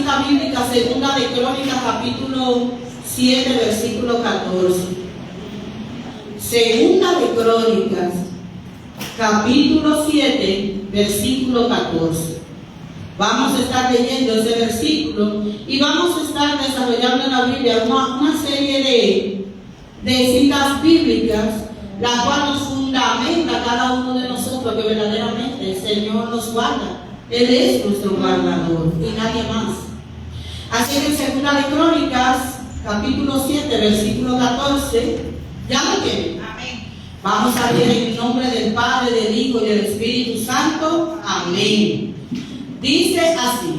cita bíblica, segunda de Crónicas, capítulo 7, versículo 14. Segunda de Crónicas, capítulo 7, versículo 14. Vamos a estar leyendo ese versículo y vamos a estar desarrollando en la Biblia una serie de citas bíblicas, la cual nos fundamenta a cada uno de nosotros que verdaderamente el Señor nos guarda. Él es nuestro guardador y nadie más. Así que en segunda de Crónicas, capítulo 7, versículo 14, ¿ya lo tienen? Amén. Vamos a leer en el nombre del Padre, del Hijo y del Espíritu Santo. Amén. Dice así: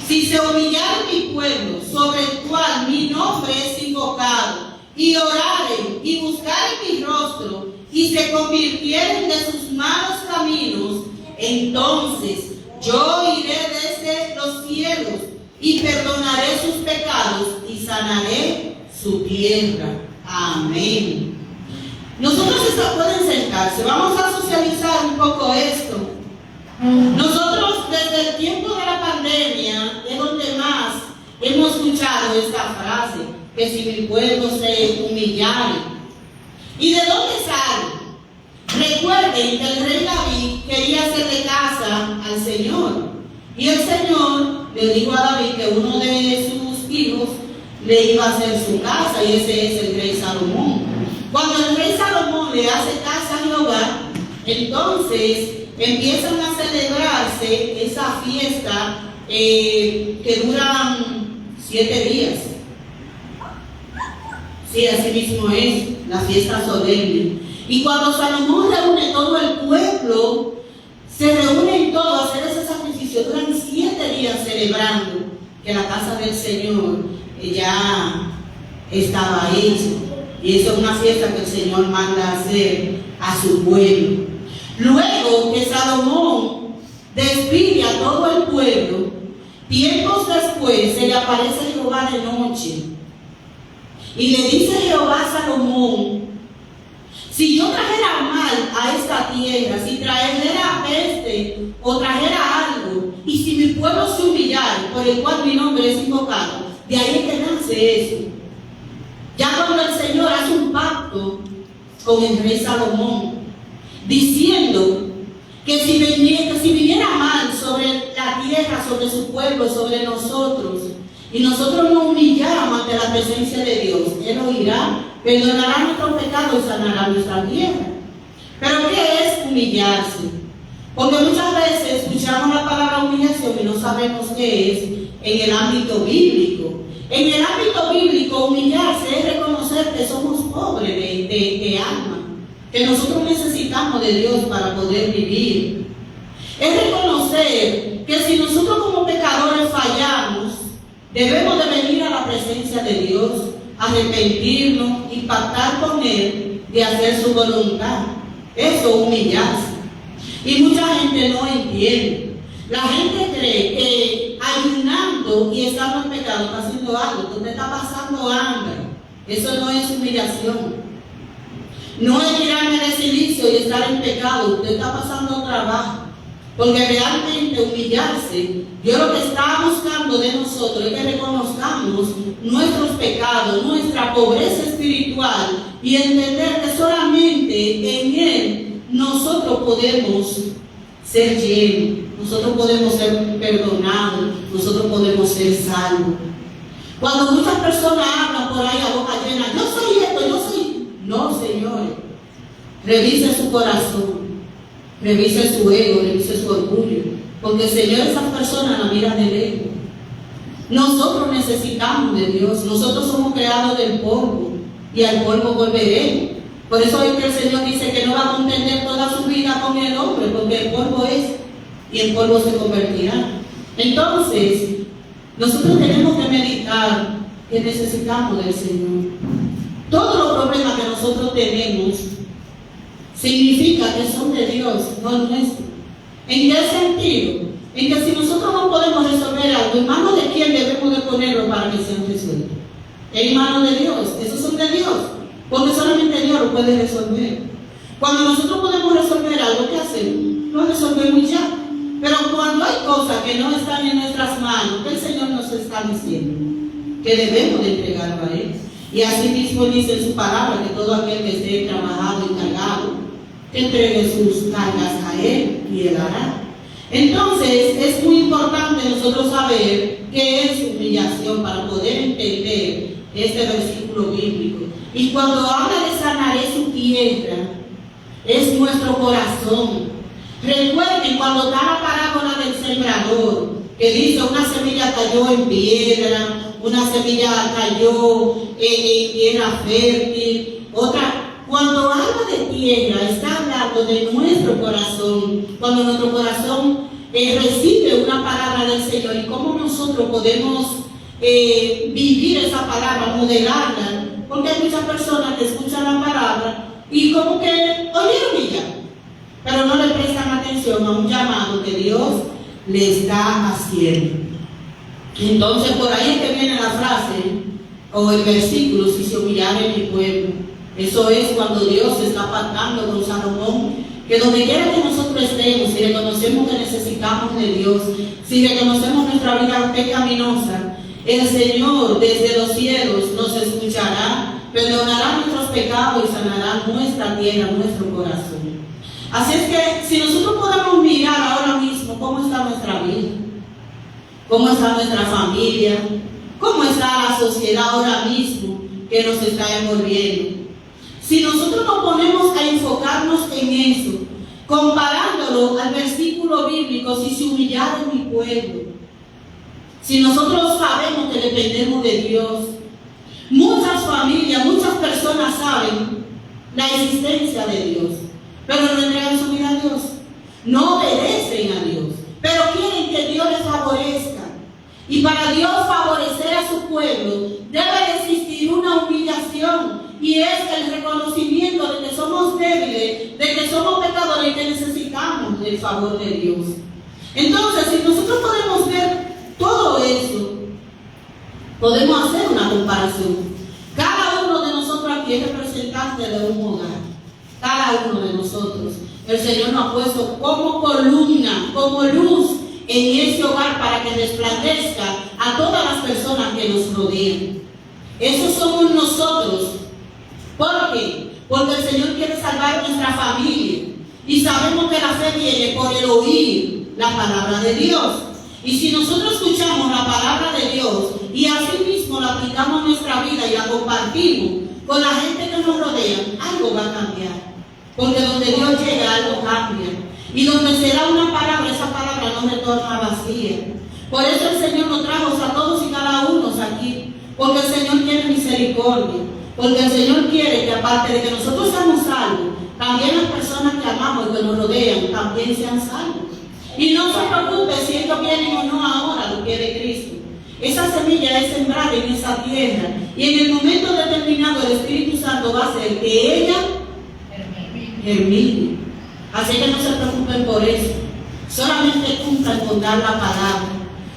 si se humillare mi pueblo, sobre el cual mi nombre es invocado, y oraren y buscaren mi rostro, y se convirtieren de sus malos caminos, entonces yo iré desde los cielos y perdonaré sus pecados y sanaré su tierra. Amén. Nosotros pueden sentarse, vamos a socializar un poco esto. Nosotros desde el tiempo de la pandemia es donde más hemos escuchado esta frase, que si mi pueblo se humillare. ¿Y de dónde sale? Recuerden que el rey David quería hacerle casa al Señor, y el Señor le dijo a David que uno de sus hijos le iba a hacer su casa, y ese es el rey Salomón. Cuando el rey Salomón le hace casa a Jehová, entonces empiezan a celebrarse esa fiesta que duran 7 días. Sí, así mismo es, la fiesta solemne. Y cuando Salomón reúne todo el pueblo, se reúnen todos a hacer ese sacrificio. Duran 7 días celebrando que la casa del Señor ya estaba hecha. Y eso es una fiesta que el Señor manda hacer a su pueblo. Luego que Salomón despide a todo el pueblo, tiempos después se le aparece Jehová de noche. Y le dice Jehová a Salomón: si yo trajera mal a esta tierra, si trajera peste o trajera algo, y si mi pueblo se humillara, por el cual mi nombre es invocado, de ahí es que nace eso. Ya cuando el Señor hace un pacto con el rey Salomón, diciendo que si viniera mal sobre la tierra, sobre su pueblo, sobre nosotros, y nosotros nos humilláramos ante la presencia de Dios, Él oirá, perdonará nuestros pecados y sanará nuestra tierra. Pero ¿qué es humillarse? Porque muchas veces escuchamos la palabra humillación y no sabemos qué es en el ámbito bíblico. En el ámbito bíblico, humillarse es reconocer que somos pobres de alma, que nosotros necesitamos de Dios para poder vivir. Es reconocer que si nosotros como pecadores fallamos, debemos de venir a la presencia de Dios, arrepentirnos y pactar con Él de hacer su voluntad. Eso es humillarse. Y mucha gente no entiende. La gente cree que ayunando y estando en pecado está haciendo algo, que usted está pasando hambre. Eso no es humillación. No es tirarme de silicio y estar en pecado, usted está pasando trabajo. Porque realmente humillarse, Dios lo que está buscando de nosotros es que reconozcamos nuestros pecados, nuestra pobreza espiritual, y entender que solamente en Él nosotros podemos ser llenos, nosotros podemos ser perdonados, nosotros podemos ser salvos. Cuando muchas personas hablan por ahí a boca llena, yo soy esto, yo soy... No, señores, revise su corazón. Revise su ego, revise su orgullo, porque el Señor esas personas la mira del ego. Nosotros necesitamos de Dios, nosotros somos creados del polvo y al polvo volveremos. Por eso es que el Señor dice que no va a contender toda su vida con el hombre, porque el polvo es y el polvo se convertirá. Entonces, nosotros tenemos que meditar que necesitamos del Señor. Todos los problemas que nosotros tenemos significa que son de Dios, no nuestros. ¿En qué sentido? En que si nosotros no podemos resolver algo, ¿en manos de quién debemos de ponerlo para que sean resueltos? En manos de Dios. Esos son de Dios, porque solamente Dios lo puede resolver. Cuando nosotros podemos resolver algo, ¿qué hacemos? Lo resolvemos ya. Pero cuando hay cosas que no están en nuestras manos, que el Señor nos está diciendo? Que debemos de entregarlo a Él. Y así mismo dice en su palabra que todo aquel que esté trabajado y cargado, que entregue sus cargas a Él y Él hará. Entonces es muy importante nosotros saber qué es humillación para poder entender este versículo bíblico. Y cuando habla de sanaré su tierra, es nuestro corazón. Recuerden cuando está la parábola del sembrador, que dice una semilla cayó en piedra, una semilla cayó en tierra fértil, otra. Cuando habla de tierra, está hablando de nuestro corazón, cuando nuestro corazón recibe una palabra del Señor y cómo nosotros podemos vivir esa palabra, modelarla, porque hay muchas personas que escuchan la palabra y como que oyeron y ya, pero no le prestan atención a un llamado que Dios le está haciendo. Entonces por ahí es que viene la frase o el versículo, si se humillare mi pueblo. Eso es cuando Dios está pactando con Salomón, que donde quiera que nosotros estemos, si reconocemos que necesitamos de Dios, si reconocemos nuestra vida pecaminosa, el Señor desde los cielos nos escuchará, perdonará nuestros pecados y sanará nuestra tierra, nuestro corazón. Así es que si nosotros podemos mirar ahora mismo cómo está nuestra vida, cómo está nuestra familia, cómo está la sociedad ahora mismo que nos está envolviendo. Si nosotros nos ponemos a enfocarnos en eso, comparándolo al versículo bíblico, si se humillara mi pueblo, si nosotros sabemos que dependemos de Dios, muchas familias, muchas personas saben la existencia de Dios, pero no entregan su vida a Dios, no obedecen a Dios, pero quieren que Dios les favorezca. Y para Dios favorecer a su pueblo, debe existir una humillación. Y es el reconocimiento de que somos débiles, de que somos pecadores y que necesitamos del favor de Dios. Entonces, si nosotros podemos ver todo eso, podemos hacer una comparación. Cada uno de nosotros aquí es representante de un hogar. Cada uno de nosotros. El Señor nos ha puesto como columna, como luz en ese hogar para que resplandezca a todas las personas que nos rodean. Esos somos nosotros. ¿Por qué? Porque el Señor quiere salvar nuestra familia y sabemos que la fe viene por el oír la palabra de Dios. Y si nosotros escuchamos la palabra de Dios y así mismo la aplicamos en nuestra vida y la compartimos con la gente que nos rodea, algo va a cambiar. Porque donde Dios llega, algo cambia. Y donde se da una palabra, esa palabra no retorna vacía. Por eso el Señor nos trajo a todos y cada uno aquí. Porque el Señor tiene misericordia. Porque el Señor quiere que aparte de que nosotros seamos salvos, también las personas que amamos y que nos rodean también sean salvos. Y no se preocupe si ellos vienen o no ahora, lo quiere Cristo. Esa semilla es sembrada en esa tierra. Y en el momento determinado el Espíritu Santo va a hacer que ella germine. Así que no se preocupen por eso. Solamente cumplan con dar la palabra,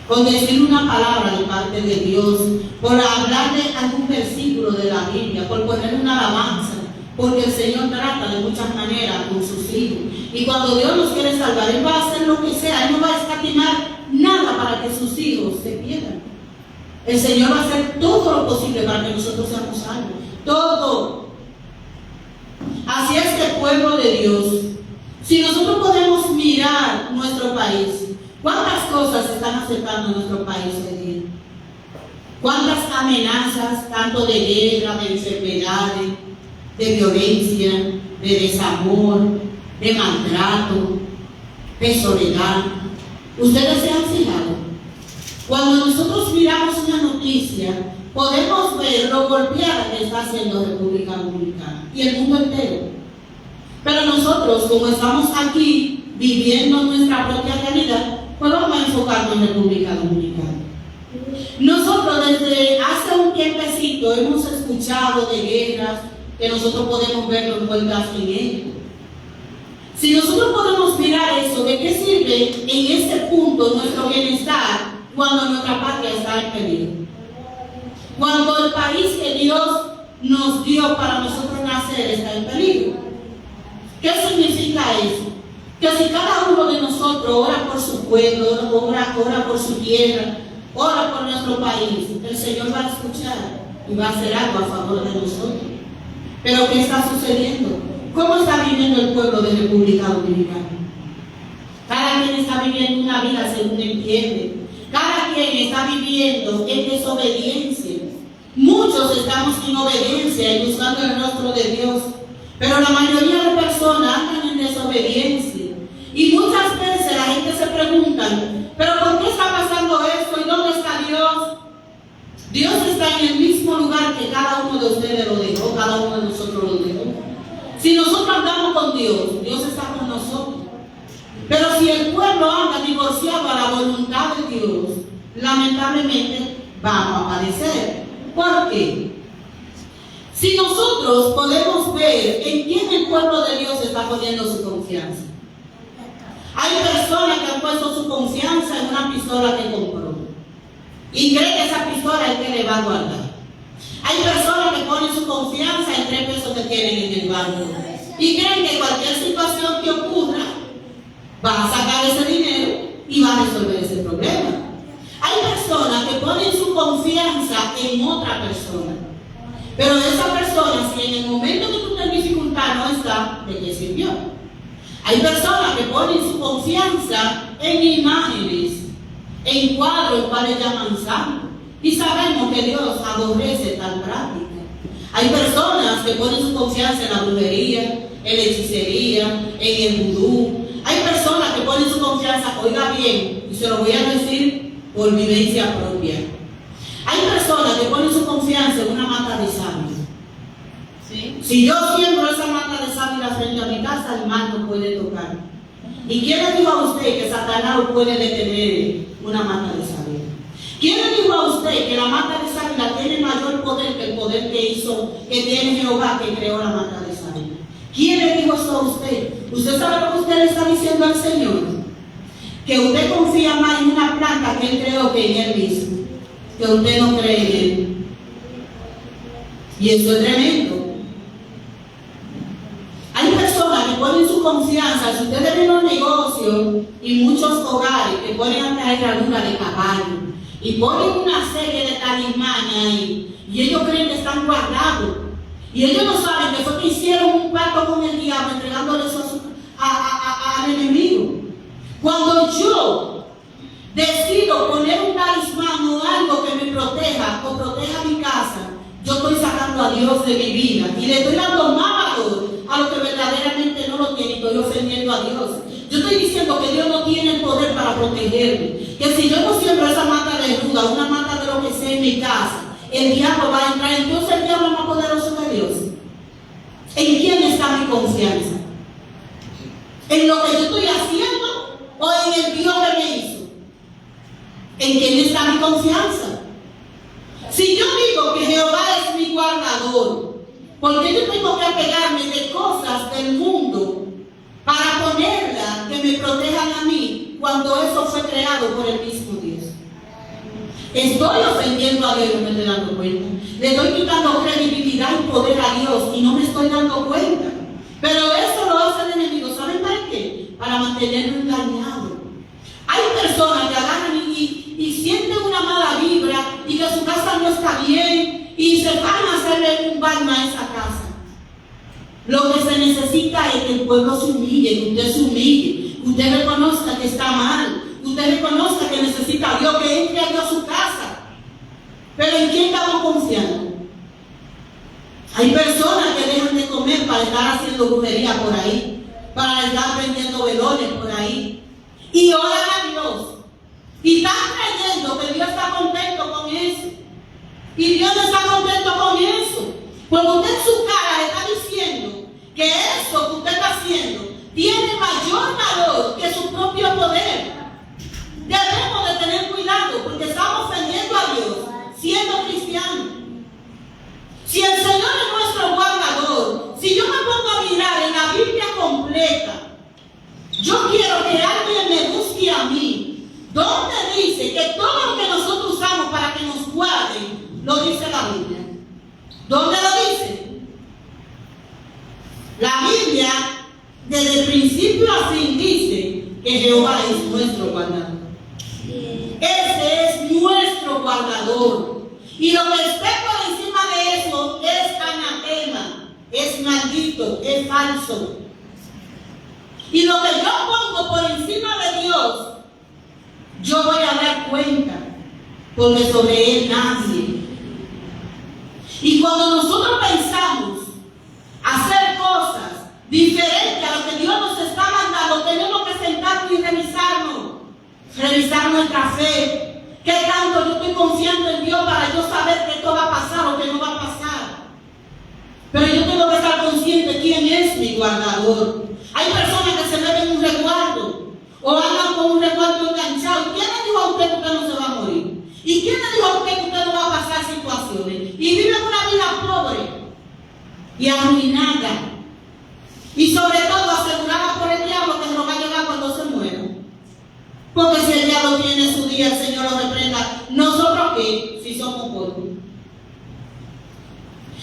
con decir una palabra de parte de Dios, por hablar de algún versículo de la Biblia, por poner una alabanza, porque el Señor trata de muchas maneras con sus hijos. Y cuando Dios nos quiere salvar, Él va a hacer lo que sea, Él no va a escatimar nada para que sus hijos se pierdan. El Señor va a hacer todo lo posible para que nosotros seamos salvos. Todo. Así es que el pueblo de Dios, si nosotros podemos mirar nuestro país, ¿cuántas cosas se están aceptando en nuestro país hoy día? ¿Cuántas amenazas, tanto de guerra, de enfermedades, de violencia, de desamor, de maltrato, de soledad? ¿Ustedes se han fijado? Cuando nosotros miramos una noticia, podemos ver lo golpeada que está haciendo República Dominicana y el mundo entero. Pero nosotros, como estamos aquí viviendo nuestra propia realidad, pues vamos a enfocarnos en República Dominicana. Nosotros desde hace un tiempecito hemos escuchado de guerras que nosotros podemos verlo envueltas en ellas. Si nosotros podemos mirar eso, ¿de qué sirve en ese punto nuestro bienestar cuando nuestra patria está en peligro? Cuando el país que Dios nos dio para nosotros nacer está en peligro. ¿Qué significa eso? Que si cada uno de nosotros ora por su pueblo, ora por su tierra, ora por nuestro país, el Señor va a escuchar y va a hacer algo a favor de nosotros. Pero ¿qué está sucediendo? ¿Cómo está viviendo el pueblo de República Dominicana? Cada quien está viviendo una vida según entiende. Cada quien está viviendo en desobediencia. Muchos estamos en obediencia y buscando el rostro de Dios. Pero la mayoría de personas andan en desobediencia. Y muchas veces la gente se pregunta, ¿pero por qué está pasando esto? ¿Y dónde está Dios? Dios está en el mismo lugar que cada uno de ustedes lo dejó, cada uno de nosotros lo dejó. Si nosotros andamos con Dios, Dios está con nosotros. Pero si el pueblo anda divorciado a la voluntad de Dios, lamentablemente vamos a padecer. ¿Por qué? Si nosotros podemos ver en quién el pueblo de Dios está poniendo su confianza. Hay personas que han puesto su confianza en una pistola que compró y creen que esa pistola es que le va a guardar. Hay personas que ponen su confianza en 3 pesos que tienen en el banco y creen que cualquier situación que ocurra va a sacar ese dinero y va a resolver ese problema. Hay personas que ponen su confianza en otra persona, pero esa persona, si en el momento que tú tienes dificultad no está, ¿de qué sirvió? Hay personas que ponen su confianza en imágenes, en cuadros cuales llaman santos, y sabemos que Dios aborrece tal práctica. Hay personas que ponen su confianza en la brujería, en la hechicería, en el vudú. Hay personas que ponen su confianza, oiga bien, y se lo voy a decir por vivencia propia. Hay personas que ponen su confianza en una mata de sábila. ¿Sí? Si yo siembro esa mata de sábila frente a mi casa, el mal no puede tocar. ¿Y quién le dijo a usted que Satanás puede detener una mata de sábila? ¿Quién le dijo a usted que la mata de sábila tiene mayor poder que el poder que tiene Jehová que creó la mata de sábila? ¿Quién le dijo eso a usted? ¿Usted sabe lo que usted le está diciendo al Señor? Que usted confía más en una planta que Él creó que en Él mismo. Que usted no cree en Él. Y eso es tremendo. Hay personas que ponen su confianza, si ustedes ven los negocios y muchos hogares que ponen a traer herradura de caballo y ponen una serie de talismanes ahí y ellos creen que están guardados y ellos no saben que fue que hicieron un pacto con el diablo entregándole eso al enemigo. Cuando yo decido poner un talismán o algo que me proteja o proteja mi casa, yo estoy sacando a Dios de mi vida y le estoy dando más valor a lo que verdaderamente no lo tiene. Estoy ofendiendo a Dios. Yo estoy diciendo que Dios no tiene el poder para protegerme, que si yo no siembro esa mata de ruda, una mata de lo que sea en mi casa, el diablo va a entrar. Entonces el diablo es más poderoso que Dios. ¿En quién está mi confianza? ¿En lo que yo estoy haciendo o en el Dios que me hizo? ¿En quién está mi confianza? Si yo digo que Jehová es mi guardador, ¿por qué yo tengo que apegarme de cosas del mundo para ponerlas que me protejan a mí cuando eso fue creado por el mismo Dios? Estoy ofendiendo a Dios y no me estoy dando cuenta. Le estoy quitando credibilidad y poder a Dios y no me estoy dando cuenta. Pero eso lo hace el enemigo. ¿Saben para qué? Para mantenerlo engañado. Hay personas que agarran y sienten una mala vibra y que su casa no está bien y se van a hacerle un baño a esa casa. Lo que se necesita es que el pueblo se humille, que usted se humille, que usted reconozca que está mal, que usted reconozca que necesita a Dios, que entre a Dios a su casa. Pero ¿en quién estamos confiando? Hay personas que dejan de comer para estar haciendo brujería por ahí, para estar vendiendo velones por ahí, y oran a Dios. Y están creyendo que Dios está contento con eso. Y Dios no está contento con eso. Porque usted en su cara le está diciendo que eso que usted está haciendo tiene mayor valor que su propio poder. Debemos de tener cuidado porque estamos ofendiendo a Dios siendo cristianos. Si el Señor es nuestro guardador, si yo me pongo a mirar en la Biblia completa, yo quiero que alguien me busque a mí. ¿Dónde dice que todo lo que nosotros usamos para que nos guarden, lo dice la Biblia? ¿Dónde lo dice? La Biblia, desde principio a fin, dice que Jehová es nuestro guardador. Ese es nuestro es falso. Y lo que yo pongo por encima de Dios, yo voy a dar cuenta, porque sobre Él nadie. Y cuando nosotros pensamos hacer cosas diferentes a lo que Dios nos está mandando, tenemos que sentarnos y revisar nuestra fe. ¿Qué tanto yo estoy confiando en Dios para yo saber que esto va a pasar o que no va a pasar? Pero yo tengo que estar consciente de quién es mi guardador. Hay personas que se beben un resguardo o andan con un resguardo enganchado. ¿Quién le dijo a usted que usted no se va a morir? ¿Y quién le dijo a usted que usted no va a pasar situaciones? Y vive una vida pobre y arruinada. Y sobre todo asegurada por el diablo que se lo va a llevar cuando se muera. Porque si el diablo tiene su día, el Señor lo reprenda. ¿Nosotros qué? Si somos pobres.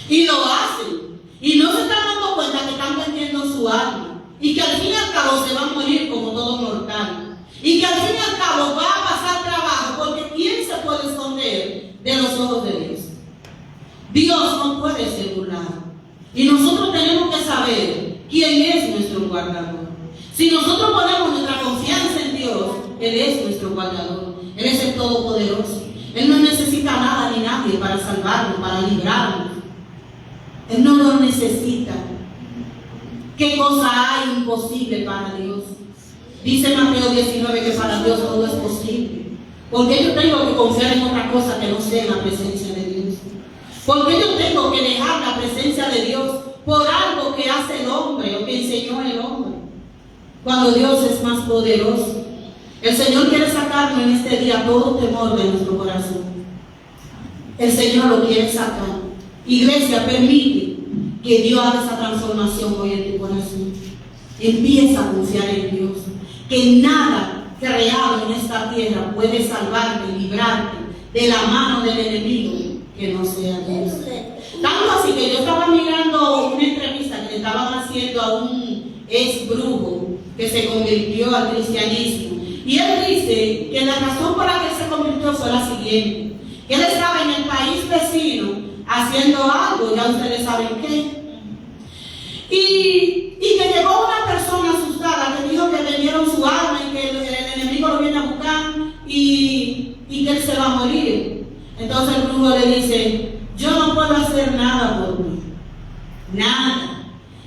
Y lo hacen. Y no se están dando cuenta que están vendiendo su alma. Y que al fin y al cabo se va a morir como todo mortal. Y que al fin y al cabo va a pasar trabajo. Porque ¿quién se puede esconder de los ojos de Dios? Dios no puede ser burlado. Y nosotros tenemos que saber quién es nuestro guardador. Si nosotros ponemos nuestra confianza en Dios, Él es nuestro guardador. Él es el Todopoderoso. Él no necesita nada ni nadie para salvarnos, para librarnos. Él no lo necesita. ¿Qué cosa hay imposible para Dios? Dice Mateo 19 que para Dios todo es posible. ¿Por qué yo tengo que confiar en otra cosa que no sea en la presencia de Dios? ¿Por qué yo tengo que dejar la presencia de Dios por algo que hace el hombre o que enseñó el hombre? Cuando Dios es más poderoso. El Señor quiere sacarnos en este día todo temor de nuestro corazón. El Señor lo quiere sacar. Iglesia, permite que Dios haga esa transformación hoy en tu corazón. Empieza a confiar en Dios. Que nada creado en esta tierra puede salvarte y librarte de la mano del enemigo que no sea Dios. Tanto así que yo estaba mirando una entrevista que le estaban haciendo a un ex brujo que se convirtió al cristianismo. Y él dice que la razón por la que se convirtió fue la siguiente. Que él estaba en el país vecino haciendo algo, ya ustedes saben qué. Y que llegó una persona asustada que dijo que vendieron su arma y que el enemigo lo viene a buscar y que él se va a morir. Entonces el brujo le dice: yo no puedo hacer nada por mí. Nada.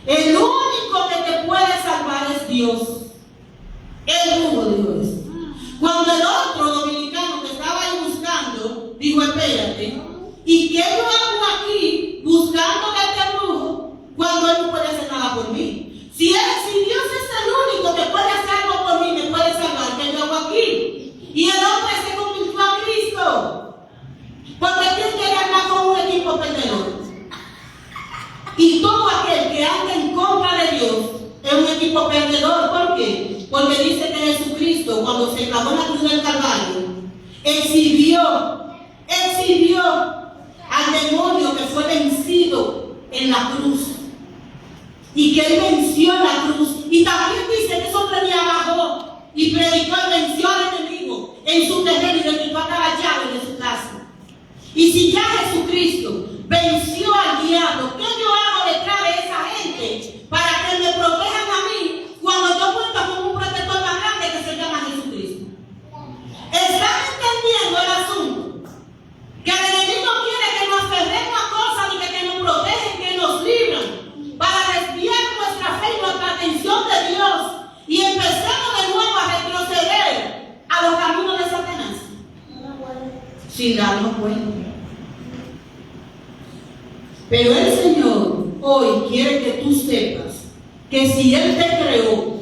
El único que te puede salvar es Dios. El brujo dijo eso. Cuando el otro dominicano que estaba ahí buscando dijo: espérate, ¿y qué yo hago aquí buscando a este brujo cuando él no puede hacer nada por mí? Si Dios es el único que puede hacer algo por mí, me puede salvar, ¿qué yo hago aquí? Y el hombre se convirtió a Cristo. Porque ¿quién quiere andar con un equipo perdedor? Y todo aquel que anda en contra de Dios es un equipo perdedor. ¿Por qué? Porque dice que Jesucristo, cuando se clavó en la cruz del Calvario, exhibió al demonio que fue vencido en la cruz. Y que él venció en la cruz. Y también dice que esos 3 días bajó y predicó y venció al enemigo en su terreno y le quitó hasta la llave de su casa. Y si ya Jesucristo venció al diablo, ¿qué yo hago detrás de esa gente para que me protejan a mí cuando yo cuento con un protector más grande que se llama Jesucristo? ¿Están entendiendo el asunto? Que el enemigo quiere que nos aferremos a cosas y que nos protegen, que nos libran, para desviar nuestra fe y nuestra atención de Dios y empecemos de nuevo a retroceder a los caminos de Satanás sin darnos cuenta. Pero el Señor hoy quiere que tú sepas que si Él te creó,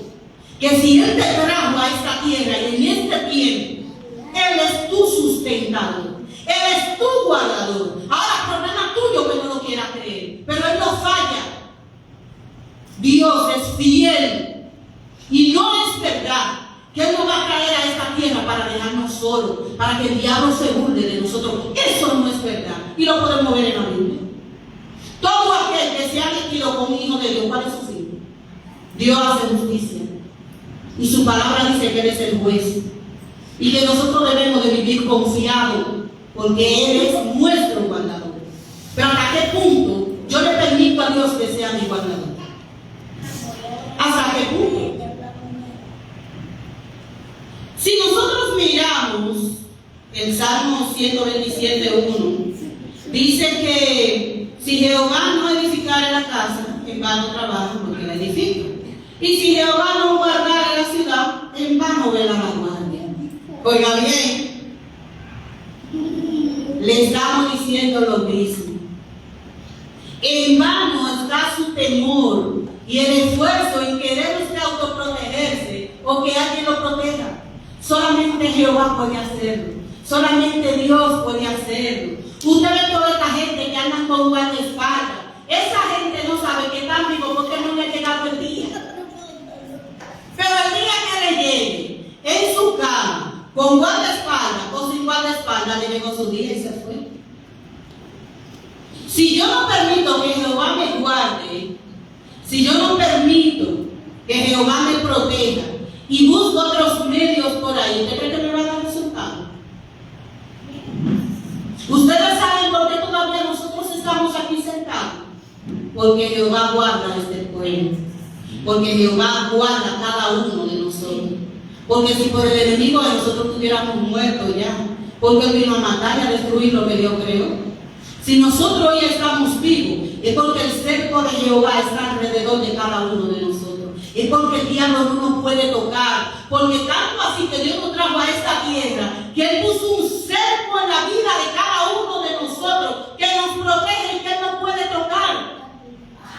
que si Él te trajo a esta tierra y en este tiempo, Él es tu sustentador, Él es tu guardador. Ahora, problema tuyo que no lo quieras creer, pero Él no falla. Dios es fiel y no es verdad que Él nos va a traer a esta tierra para dejarnos solos, para que el diablo se burle de nosotros. Eso no es verdad y lo podemos ver en la Biblia. Todo aquel que se ha metido con hijo de Dios, ¿cuál es su fin? Dios hace justicia. Y su palabra dice que Él es el juez. Y que nosotros debemos de vivir confiados, porque Él es nuestro guardador. Pero ¿hasta qué punto yo le permito a Dios que sea mi guardador? ¿Hasta qué punto? Si nosotros miramos el Salmo 127:1, dice que si Jehová no edificare la casa, en vano trabaja porque la edifica. Y si Jehová no guardare la ciudad, en vano vela la guardia. Oiga bien, le estamos diciendo lo mismo. En vano está su temor y el esfuerzo en querer usted autoprotegerse o que alguien lo proteja. Solamente Jehová puede hacerlo. Solamente Dios puede hacerlo. Usted ve toda esta gente que andan con guardaespaldas. Esa gente no sabe que están vivos porque no le ha llegado el día. Pero el día que le llegue en su cama, con guardaespaldas o sin guardaespaldas, le llegó su día y se fue. Si yo no permito que Jehová me guarde, si yo no permito que Jehová me proteja y busco otros medios por ahí, ¿usted cree que me va a dar resultado? Ustedes saben por qué todavía nosotros estamos aquí sentados. Porque Jehová guarda este pueblo. Porque Jehová guarda cada uno de nosotros. Porque si por el enemigo de nosotros estuviéramos muertos ya, porque Él vino a matar y a destruir lo que Dios creó. Si nosotros hoy estamos vivos, es porque el cerco de Jehová está alrededor de cada uno de nosotros. Es porque el diablo no nos puede tocar. Porque tanto así que Dios nos trajo a esta tierra, que Él puso un cerco en la vida de cada uno de nosotros, que nos protege y que Él no puede tocar.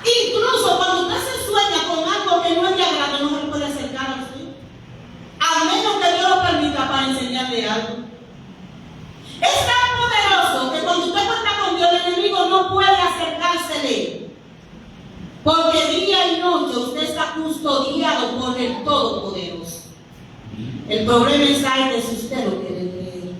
Incluso cuando usted se sueña con algo que no es de agrado, no se puede acercar a usted. A menos que Dios lo permita para enseñarle algo. Es tan poderoso que cuando usted cuenta con Dios, el enemigo no puede acercársele. Porque día y noche usted está custodiado por el Todopoderoso. El problema está en que si usted lo quiere creer.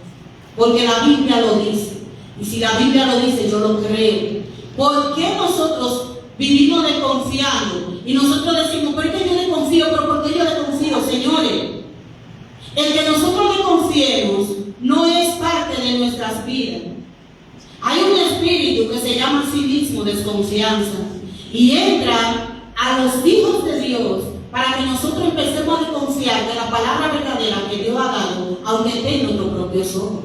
Porque la Biblia lo dice. Y si la Biblia lo dice, yo lo creo. ¿Por qué nosotros vivimos desconfiando? Y nosotros decimos, ¿por qué yo le confío? ¿Pero por qué yo le confío, señores? El que nosotros le confiemos no es parte de nuestras vidas. Hay un espíritu que se llama a sí mismo desconfianza y entra a los hijos de Dios para que nosotros empecemos a desconfiar de la palabra verdadera que Dios ha dado, aunque esté en nuestros propios ojos.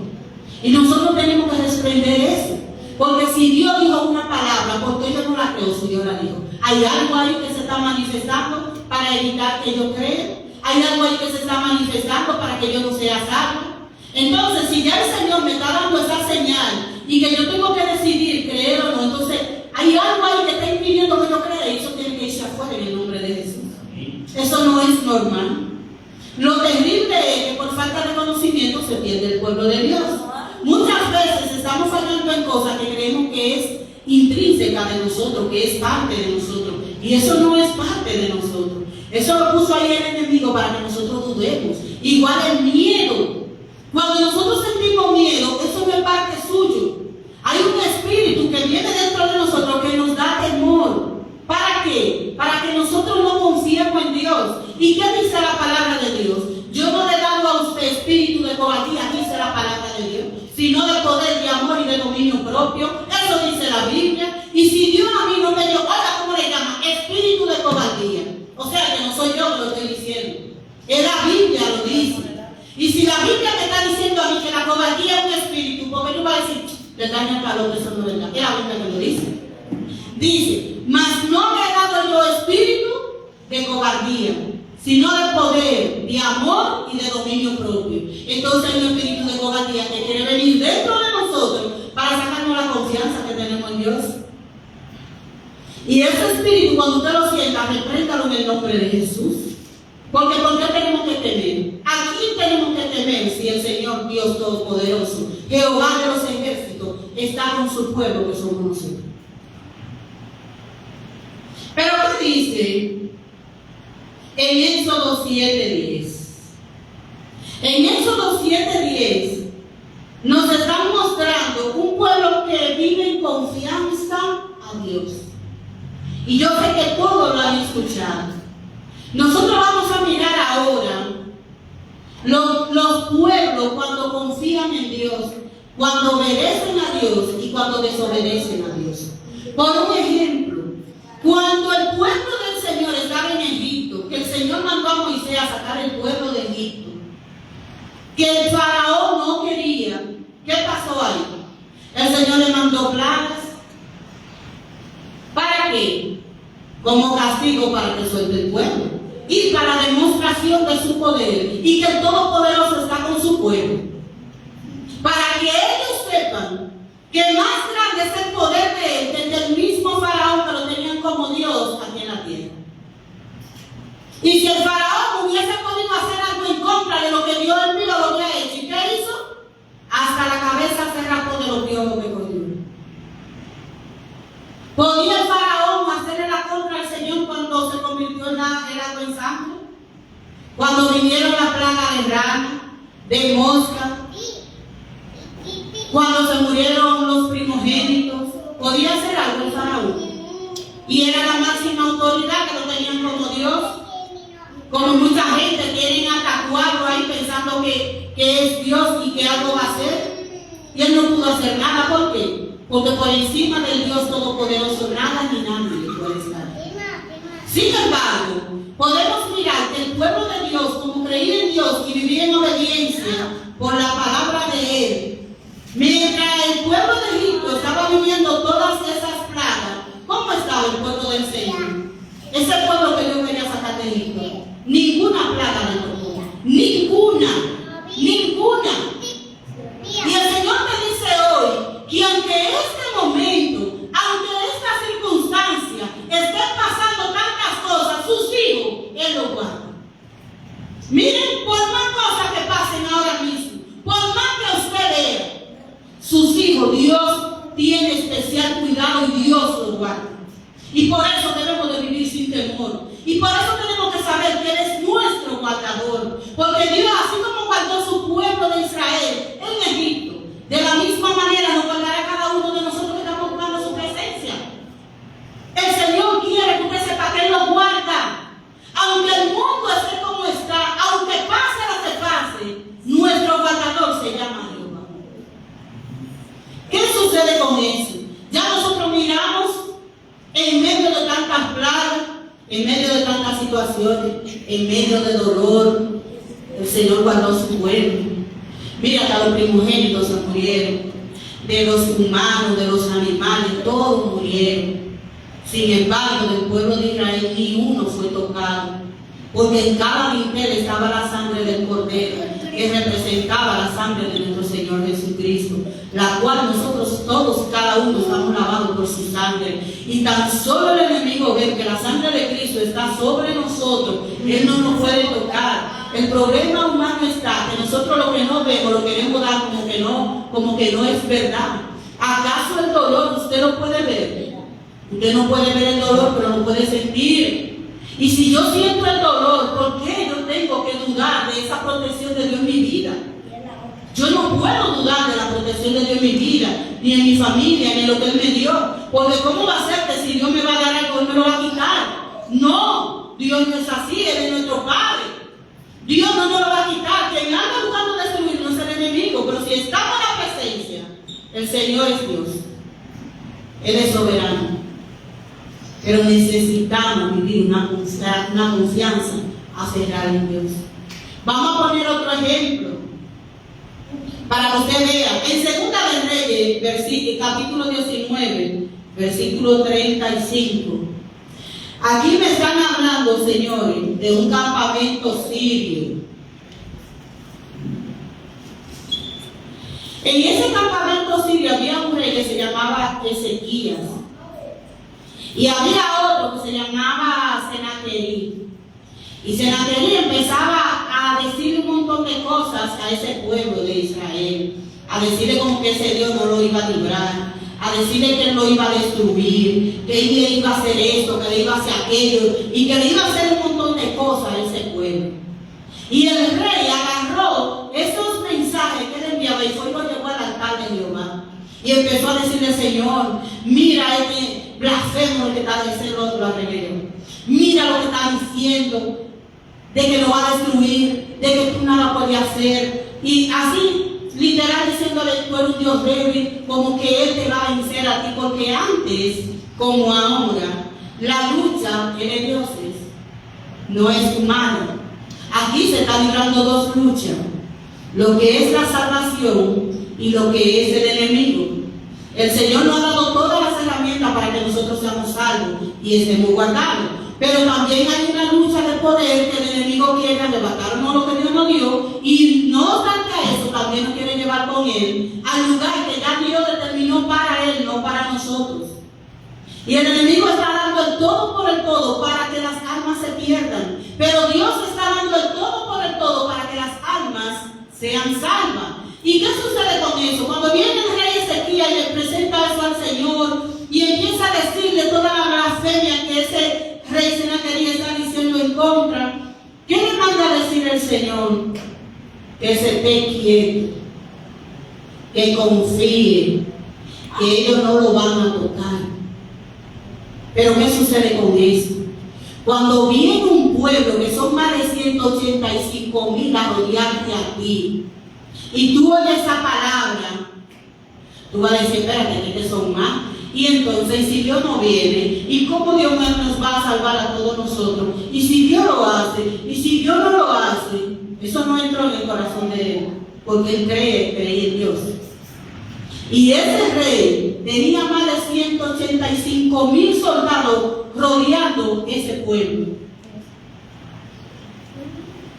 Y nosotros tenemos que desprender eso. Porque si Dios dijo una palabra, porque yo no la creo si Dios la dijo. Hay algo ahí que se está manifestando para evitar que yo crea. Hay algo ahí que se está manifestando para que yo no sea salvo. Entonces, si ya el Señor me está dando esa señal y que yo tengo que decidir creer o no, entonces hay algo ahí que está impidiendo que yo crea y eso tiene que irse afuera en el nombre de Jesús. Eso no es normal. Lo terrible es que por falta de conocimiento se pierde el pueblo de Dios. Muchas veces estamos fallando en cosas que creemos que es intrínseca de nosotros, que es parte de nosotros. Y eso no es parte de nosotros. Eso lo puso ahí el enemigo para que nosotros dudemos. Igual el miedo. Cuando nosotros sentimos miedo, eso no es parte suyo. Hay un espíritu que viene dentro de nosotros que nos da temor. ¿Para qué? Para que nosotros no confiemos en Dios. ¿Y qué dice la palabra de Dios? Yo no le he dado a usted espíritu de cobardía, dice la palabra de Dios, sino de poder, de amor y de dominio propio. Eso dice la Biblia. Y si Dios a mí no me dio, ahora, ¿cómo le llama? Espíritu de cobardía. O sea que no soy yo que lo estoy diciendo. Es la Biblia lo dice. Y si la Biblia me está diciendo a mí que la cobardía es un espíritu, ¿por qué yo voy a decir, le daña calor, eso no es verdad? Es la Biblia que lo dice. Dice, mas no le he dado yo espíritu de cobardía, sino de poder, de amor y de dominio propio. Entonces hay un espíritu de cobardía que quiere venir dentro de nosotros para sacarnos la confianza que tenemos en Dios. Y ese espíritu, cuando usted lo sienta, repréndalo en el nombre de Jesús. Porque ¿por qué tenemos que temer? ¿A quién tenemos que temer si el Señor Dios Todopoderoso, Jehová de los ejércitos, está con su pueblo que somos nosotros? Pero ¿qué dice en Éxodo 7:10? En Éxodo 7:10 nos están mostrando un pueblo que vive en confianza a Dios. Y yo sé que todos lo han escuchado. Nosotros vamos a mirar ahora los pueblos cuando confían en Dios, cuando obedecen a Dios y cuando desobedecen a Dios. Por un ejemplo, cuando el pueblo del Señor estaba en Egipto, Moisés a sacar el pueblo de Egipto, que el faraón no quería, ¿qué pasó ahí? El Señor le mandó plagas. ¿Para qué? Como castigo para que suelte el pueblo y para demostración de su poder y que el Todopoderoso está con su pueblo. Para que ellos sepan que más grande es el poder de él que el del mismo faraón, que lo tenían como Dios aquí en la tierra. Y si el faraón hubiese podido hacer algo en contra de lo que Dios envió, lo había hecho. ¿Y qué hizo? Hasta la cabeza se rapó de los piojos que cogió. ¿Podía el faraón hacerle la contra al Señor cuando se convirtió el agua en sangre? Cuando vinieron la plaga de rana, de mosca, cuando se murieron los primogénitos, ¿podía hacer algo el faraón? Y era la máxima autoridad, que lo tenían como Dios. Como mucha gente quieren atacarlo ahí pensando que es Dios y que algo va a hacer. Y él no pudo hacer nada. ¿Por qué? Porque por encima del Dios Todopoderoso nada ni nadie puede estar. Sin embargo, podemos mirar que el pueblo de Dios, como creía en Dios y vivía en obediencia por la palabra de Él, mientras el pueblo de Egipto estaba viviendo todas esas plagas, ¿cómo estaba el pueblo del Señor? Ese pueblo que Dios quería sacar de Egipto, ninguna plaga le tocó, ninguna. Y el Señor me dice hoy que aunque este momento, aunque esta circunstancia estén pasando tantas cosas, sus hijos, Él los guarda. Miren, por más cosas que pasen ahora mismo, por más que usted vea, sus hijos, Dios tiene especial cuidado y Dios los guarda. Y por eso debemos de vivir sin temor. Y por eso tenemos que saber que Él es nuestro guardador. Porque Dios, así como guardó su pueblo de Israel en Egipto, de la misma manera nos guardará cada uno de nosotros que estamos buscando su presencia. El Señor quiere que usted sepa que Él lo guarda. Aunque el mundo esté como está, aunque pase lo que pase, nuestro guardador se llama Jehová. ¿Qué sucede con eso? Ya nosotros miramos en medio de tantas plagas, en medio de tantas situaciones, en medio de dolor, el Señor guardó su pueblo. Mira, hasta los primogénitos se murieron, de los humanos, de los animales, todos murieron. Sin embargo, del pueblo de Israel ni uno fue tocado, porque en cada dintel estaba la sangre del Cordero, que representaba la sangre de nuestro Señor Jesucristo, la cual nosotros todos, cada uno, estamos lavados por su sangre. Y tan solo el enemigo ve que la sangre de Cristo está sobre nosotros, Él no nos puede tocar. El problema humano está que nosotros lo que no vemos lo queremos dar como que no es verdad. ¿Acaso el dolor usted lo puede ver? Usted no puede ver el dolor, pero lo puede sentir. Y si yo siento el dolor, ¿por qué yo tengo que dudar de esa protección de Dios en mi vida? Yo no puedo dudar de la protección de Dios en mi vida, ni en mi familia, ni en lo que Él me dio. Porque ¿cómo va a ser que si Dios me va a dar algo, Él me lo va a quitar? No, Dios no es así, Él es nuestro Padre. Dios no nos lo va a quitar. Quien anda buscando destruirnos es el enemigo, pero si estamos en la presencia, el Señor es Dios. Él es soberano. Pero necesitamos vivir una confianza aferrada en Dios. Vamos a poner otro ejemplo para que usted vea. En Segunda de Reyes, capítulo 19, versículo 35. Aquí me están hablando, señores, de un campamento sirio. En ese campamento sirio había un rey que se llamaba Ezequías. Y había otro que se llamaba Senaquerib. Y Senaquerib empezaba a decir un montón de cosas a ese pueblo de Israel. A decirle como que ese Dios no lo iba a librar. A decirle que él lo iba a destruir. Que él iba a hacer esto, que él iba a hacer aquello. Y que le iba a hacer un montón de cosas a ese pueblo. Y el rey agarró esos mensajes que él enviaba y fue y lo llevó al altar de Jehová. Y empezó a decirle: Señor, mira este blasfemo que está diciendo lo arregló. Mira lo que está diciendo, de que lo va a destruir, de que tú nada puedes hacer. Y así, literal, diciéndole: tú eres un Dios débil, como que Él te va a vencer a ti. Porque antes, como ahora, la lucha es de dioses, no es humana. Aquí se están librando dos luchas, lo que es la salvación y lo que es el enemigo. El Señor nos ha dado todas las herramientas para que nosotros seamos salvos y estemos guardados. Pero también hay una lucha de poder que el enemigo quiere arrebatarnos lo que Dios nos dio, y no obstante a eso también nos quiere llevar con él al lugar que ya Dios determinó para él, no para nosotros. Y el enemigo está dando el todo por el todo para que las almas se pierdan. Pero Dios está dando el todo por el todo para que las almas sean salvas. ¿Y qué sucede con eso? Cuando viene el rey Ezequías y le presenta eso al Señor y empieza a decirle toda la blasfemia que ese rey Senaquerib está diciendo en contra, ¿qué le manda a decir el Señor? Que se esté quieto, que confíe, que ellos no lo van a tocar. Pero ¿qué sucede con eso? Cuando viene un pueblo que son más de 185,000 a rodearte a ti, y tú oyes esa palabra, tú vas a decir, espérate, que son más. Y entonces, si Dios no viene, ¿y cómo Dios nos va a salvar a todos nosotros? Y si Dios lo hace, y si Dios no lo hace, eso no entra en el corazón de él, porque él cree en Dios. Y ese rey tenía más de 185,000 soldados rodeando ese pueblo.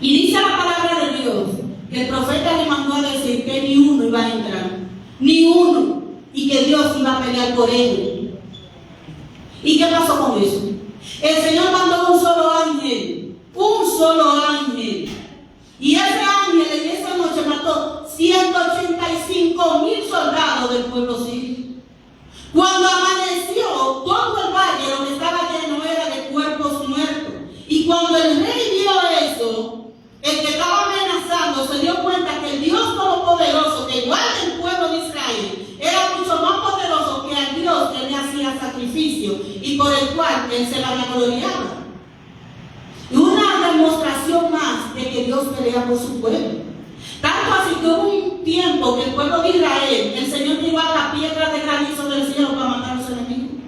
Y dice la palabra de Dios que el profeta le mandó a decir que ni uno iba a entrar, ni uno, y que Dios iba a pelear por ellos. ¿Y qué pasó con eso? El Señor mandó un solo ángel, y ese ángel en esa noche mató 185,000 soldados del pueblo sirio. Cuando amaneció, todo el valle donde estaba lleno era de cuerpos muertos. Y cuando el rey vio eso, el que estaba amenazando se dio cuenta que el Dios Todopoderoso que guarda el pueblo de Israel era mucho más poderoso que al Dios que le hacía sacrificio y por el cual él se la gloriaba. Y una demostración más de que Dios pelea por su pueblo. Tanto así que hubo un tiempo que el pueblo de Israel, el Señor tiró a la piedra de granizo del cielo para matar a los enemigos.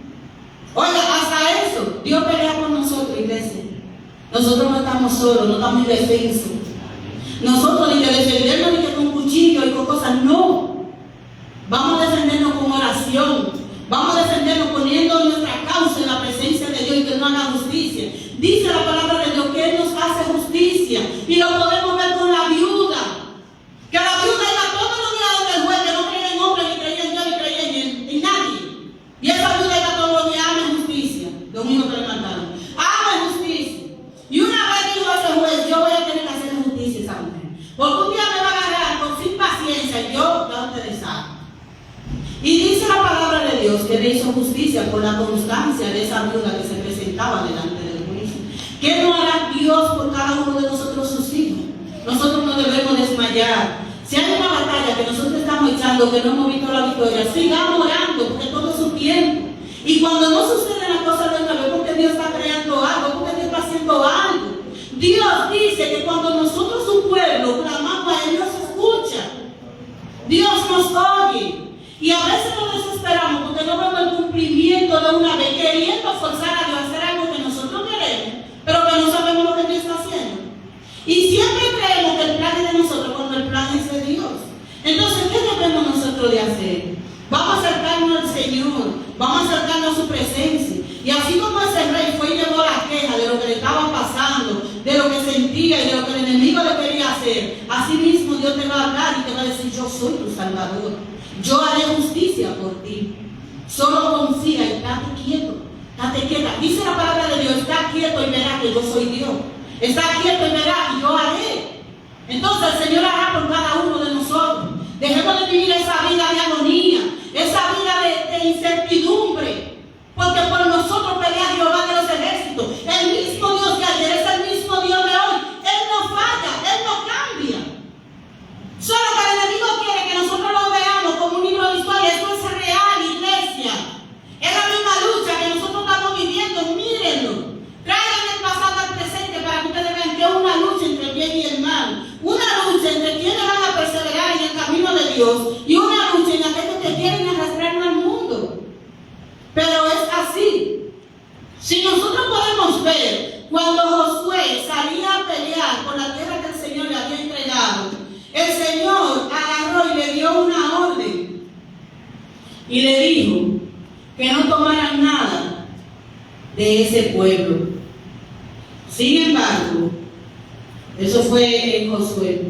Oiga, hasta eso, Dios pelea por nosotros, iglesia. Nosotros no estamos solos, no estamos indefensos. Nosotros ni que defendernos ni que con cuchillo y con cosas, no. Vamos a defendernos con oración. Vamos a defendernos poniendo nuestra causa en la presencia de Dios y que no haga justicia. Dice la palabra de Dios que Él nos hace justicia. Y lo podemos ver con la viuda. Que la viuda iba todos los días donde el juez, que no creía en hombre, ni creía en Dios, ni creía en nadie. Y esa viuda iba todos los días, ama justicia. Lo mismo que le mandaron. Ama justicia. Y una vez dijo ese juez, yo voy a tener que hacer justicia a esa mujer. Porque un día me va a agarrar con sin paciencia y yo la ustedes saben. Y dice la palabra de Dios que le hizo justicia por la constancia de esa viuda que se presentaba delante del juicio. ¿Qué no hará Dios por cada uno de nosotros sus hijos? Nosotros no debemos desmayar. Si hay una batalla que nosotros estamos echando, que no hemos visto la victoria, sigamos orando, porque todo es su tiempo. Y cuando no suceden las cosas de una vez, porque Dios está creando algo, porque Dios está haciendo algo. Dios dice que cuando nosotros, su pueblo, clamamos a Él, Dios escucha. Dios nos oye. Y a veces nos desesperamos porque no vemos el cumplimiento de una vez, queriendo forzar a Dios a hacer algo que nosotros queremos, pero que no sabemos lo que Dios está haciendo. Y siempre creemos que el plan es de nosotros cuando el plan es de Dios. Entonces, ¿qué debemos nosotros de hacer? Vamos a acercarnos al Señor, vamos a acercarnos a su presencia. Y así como ese rey fue y llevó la queja de lo que le estaba pasando, de lo que sentía y de lo que el enemigo le quería hacer, así mismo Dios te va a hablar y te va a decir, yo soy tu Salvador. Yo haré justicia por ti. Solo confía y estate quieto. Estate quieta. Dice la palabra de Dios, está quieto y verá que yo soy Dios. Está quieto y verá y yo haré. Entonces el Señor hará por cada uno de nosotros. Dejemos de vivir esa vida de agonía, esa vida de incertidumbre. Porque por nosotros pelea Jehová de los ejércitos. El mismo Dios de ayer es el mismo Dios de hoy. Él no falla, Él no cambia. Solo que el enemigo quiere que nosotros lo veamos como un libro de historia. Esto es real, iglesia. Es la misma lucha que nosotros estamos viviendo. Mírenlo. Traigan el pasado al presente para que ustedes vean que es una lucha entre el bien y el mal. Una lucha entre quienes van a perseverar en el camino de Dios y una y le dijo que no tomaran nada de ese pueblo. Sin embargo, eso fue en Josué.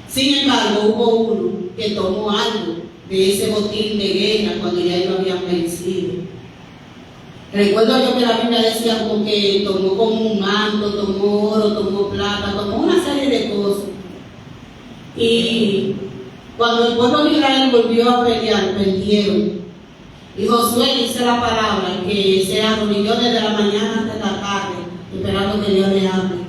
Sin embargo, hubo uno que tomó algo de ese botín de guerra cuando ya ellos habían vencido. Recuerdo yo que la Biblia decía como que tomó como un manto, tomó oro, tomó plata, tomó una serie de cosas. Y cuando el pueblo de Israel volvió a pelear, perdieron. Y Josué dice la palabra que se arrodilló desde la mañana hasta la tarde, esperando que Dios le hable.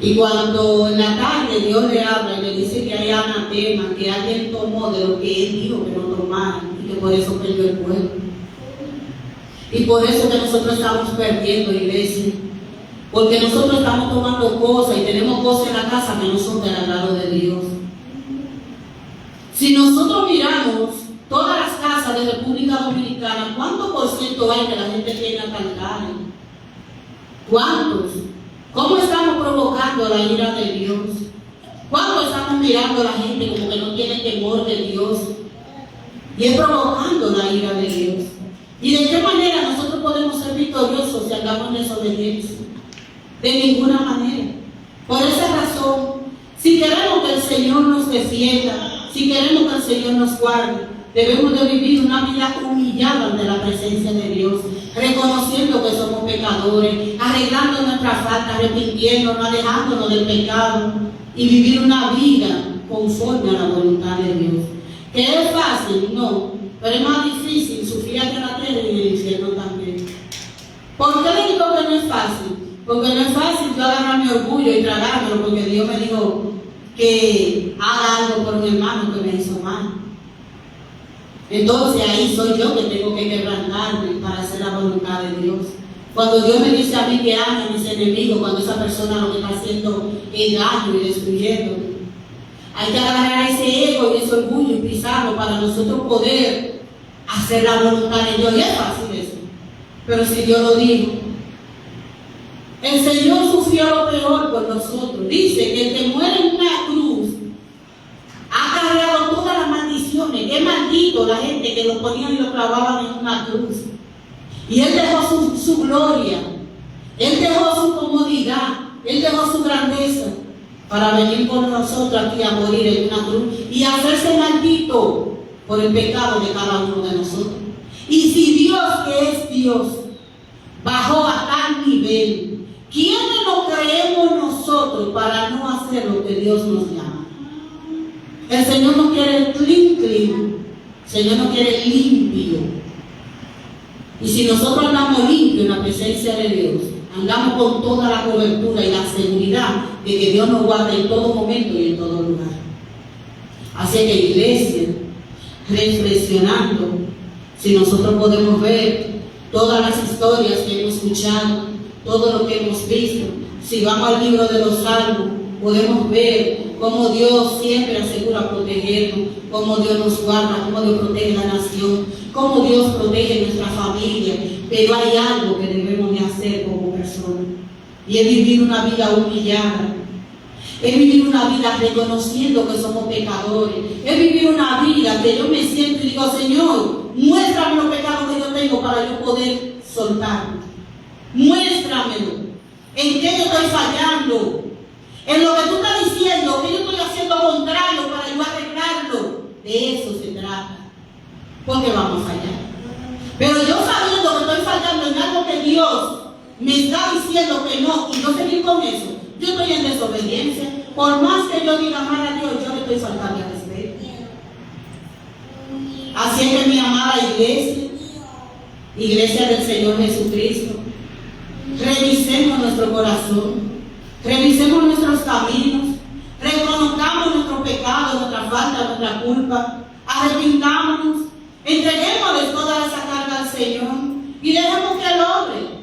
Y cuando en la tarde Dios le habla y le dice que hay anatema, que alguien tomó de lo que él dijo que no tomaran, y que por eso perdió el pueblo. Y por eso que nosotros estamos perdiendo, iglesia. Porque nosotros estamos tomando cosas y tenemos cosas en la casa que no son del agrado de Dios. Si nosotros miramos todas las casas de República Dominicana, ¿cuánto por ciento hay que la gente tiene altares? ¿Cuántos? ¿Cómo estamos provocando la ira de Dios? ¿Cuánto estamos mirando a la gente como que no tiene temor de Dios? Y es provocando la ira de Dios. ¿Y de qué manera nosotros podemos ser victoriosos si andamos en desobediencia? De ninguna manera. Por esa razón, si queremos que el Señor nos defienda, si queremos que el Señor nos guarde, debemos de vivir una vida humillada ante la presencia de Dios, reconociendo que somos pecadores, arreglando nuestras faltas, arrepintiéndonos, alejándonos del pecado y vivir una vida conforme a la voluntad de Dios. ¿Que es fácil? No, pero es más difícil sufrir aquí en la tierra y en el infierno también. ¿Por qué le digo que no es fácil? Porque no es fácil yo agarrar mi orgullo y tragármelo, porque Dios me dijo que haga algo por mi hermano que me hizo mal. Entonces ahí soy yo que tengo que quebrantarme para hacer la voluntad de Dios. Cuando Dios me dice a mí que ame a mis enemigos, cuando esa persona lo que está haciendo es daño y destruyéndome, hay que agarrar ese ego y ese orgullo y pisarlo para nosotros poder hacer la voluntad de Dios. Y es fácil eso, pero si Dios lo dijo. El Señor sufrió lo peor por nosotros. Dice que el que muere en una cruz ha cargado todas las maldiciones. Qué maldito la gente que lo ponían y lo clavaban en una cruz. Y Él dejó su gloria, Él dejó su comodidad, Él dejó su grandeza para venir con nosotros aquí a morir en una cruz y hacerse maldito por el pecado de cada uno de nosotros. Y si Dios, que es Dios, bajó a tal nivel, ¿quiénes lo creemos nosotros para no hacer lo que Dios nos llama? El Señor no quiere clean, el Señor no quiere limpio. Y si nosotros andamos limpios en la presencia de Dios, andamos con toda la cobertura y la seguridad de que Dios nos guarda en todo momento y en todo lugar. Así que, iglesia, reflexionando, si nosotros podemos ver todas las historias que hemos escuchado, todo lo que hemos visto, si vamos al libro de los Salmos, podemos ver cómo Dios siempre asegura protegernos, cómo Dios nos guarda, cómo Dios protege la nación, cómo Dios protege nuestra familia. Pero hay algo que debemos de hacer como personas, y es vivir una vida humillada, es vivir una vida reconociendo que somos pecadores, es vivir una vida que yo me siento y digo, Señor, muéstrame los pecados que yo tengo para yo poder soltarlos. Muéstramelo. ¿En qué yo estoy fallando? En lo que tú estás diciendo, que yo estoy haciendo contrario para yo arreglarlo. De eso se trata. Porque vamos a fallar. Pero yo sabiendo que estoy fallando en algo que Dios me está diciendo que no, y yo seguir con eso, yo estoy en desobediencia. Por más que yo diga mal a Dios, yo le estoy faltando al respeto. Así es que mi amada iglesia, iglesia del Señor Jesucristo, revisemos nuestro corazón, revisemos nuestros caminos, reconozcamos nuestros pecados, nuestra falta, nuestra culpa, arrepintámonos, entreguémosle toda esa carga al Señor y dejemos que Él obre.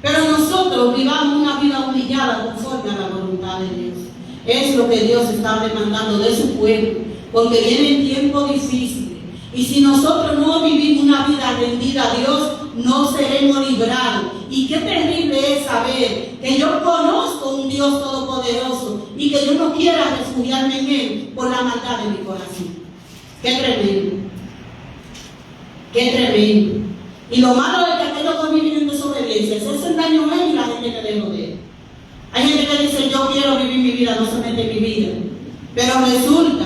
Pero nosotros vivamos una vida humillada conforme a la voluntad de Dios. Es lo que Dios está demandando de su pueblo, porque vienen tiempos difíciles. Y si nosotros no vivimos una vida rendida a Dios, no seremos librados. Y qué terrible es saber que yo conozco un Dios todopoderoso y que yo no quiera refugiarme en Él por la maldad de mi corazón. Qué tremendo. Qué tremendo. Y lo malo es que aquellos que viven en desobediencia, se hacen daño a él y la gente que dejó de él. Hay gente que dice, yo quiero vivir mi vida, no solamente mi vida. Pero resulta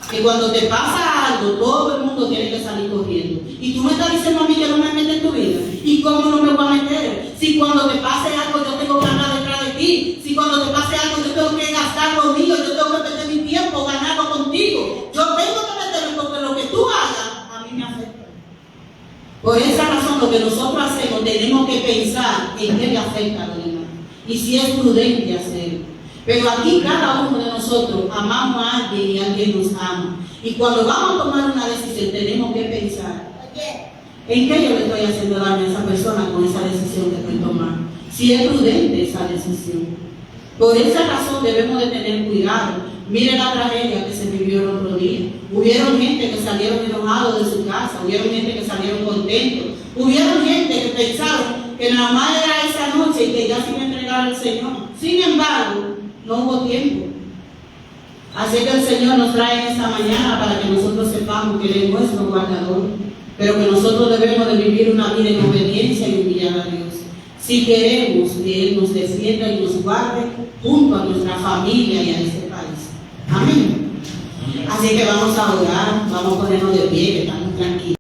que cuando te pasa algo, todo el mundo tiene que salir corriendo. Y tú me estás diciendo a mí que no me metes en tu vida. ¿Y cómo no me voy a meter? Si cuando te pase algo, yo tengo que andar detrás de ti. Si cuando te pase algo, yo tengo que gastar lo mío, yo tengo que perder mi tiempo, ganarlo contigo. Yo tengo que meterme porque lo que tú hagas, a mí me afecta. Por esa razón, lo que nosotros hacemos, tenemos que pensar en qué le afecta a los demás. Y si es prudente hacerlo. Pero aquí cada uno de nosotros amamos a alguien y alguien nos ama. Y cuando vamos a tomar una decisión tenemos que pensar en qué yo le estoy haciendo daño a esa persona con esa decisión que estoy tomando. Si es prudente esa decisión. Por esa razón debemos de tener cuidado. Miren la tragedia que se vivió el otro día. Hubieron gente que salieron enojados de su casa, hubieron gente que salieron contentos, hubieron gente que pensaron que nada más era esa noche y que ya se iba a entregar al Señor. Sin embargo, no hubo tiempo. Así que el Señor nos trae en esta mañana para que nosotros sepamos que Él es nuestro guardador, pero que nosotros debemos de vivir una vida en obediencia y humillar a Dios. Si queremos que Él nos defienda y nos guarde junto a nuestra familia y a este país. Amén. Así que vamos a orar, vamos a ponernos de pie, que estamos tranquilos.